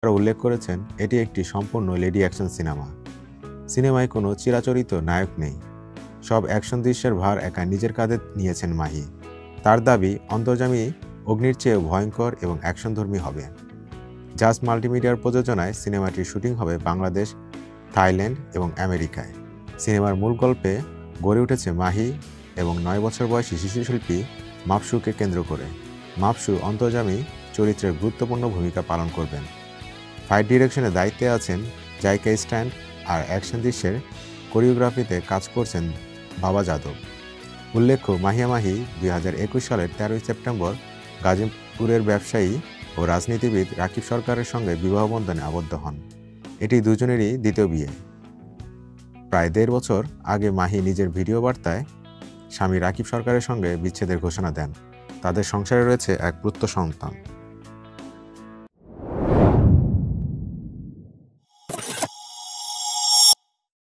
তারা উল্লেখ করেছেন, এটি একটি সম্পূর্ণ লেডি অ্যাকশন সিনেমা। সিনেমায় কোনো চিরাচরিত নায়ক নেই। সব অ্যাকশন দৃশ্যের ভার একা নিজের কাঁধে নিয়েছেন মাহি। তার দাবি, অন্তর্যামী অগ্নির চেয়েও ভয়ঙ্কর এবং অ্যাকশনধর্মী হবে। জাজ মাল্টিমিডিয়ার প্রযোজনায় সিনেমাটির শুটিং হবে বাংলাদেশ, থাইল্যান্ড এবং আমেরিকায়। সিনেমার মূল গল্পে গড়ে উঠেছে মাহি এবং 9 বছর বয়সী শিশুশিল্পী মাপসুকে কেন্দ্র করে। মাপসু অন্তর্যামী চরিত্রের গুরুত্বপূর্ণ ভূমিকা পালন করবেন। ফাইট ডিরেকশনের দায়িত্বে আছেন জাইকা স্ট্যান্ড, আর অ্যাকশন দৃশ্যের কোরিওগ্রাফিতে কাজ করছেন বাবা যাদব। উল্লেখ্য, মাহিয়া মাহি 2021 সালের 13 সেপ্টেম্বর গাজীপুরের ব্যবসায়ী ও রাজনীতিবিদ রাকিব সরকারের সঙ্গে বিবাহ বন্ধনে আবদ্ধ হন। এটি দুজনেরই দ্বিতীয় বিয়ে। প্রায় 1.5 বছর আগে মাহি নিজের ভিডিও বার্তায় স্বামী রাকিব সরকারের সঙ্গে বিচ্ছেদের ঘোষণা দেন। তাদের সংসারে রয়েছে এক পুত্র সন্তান।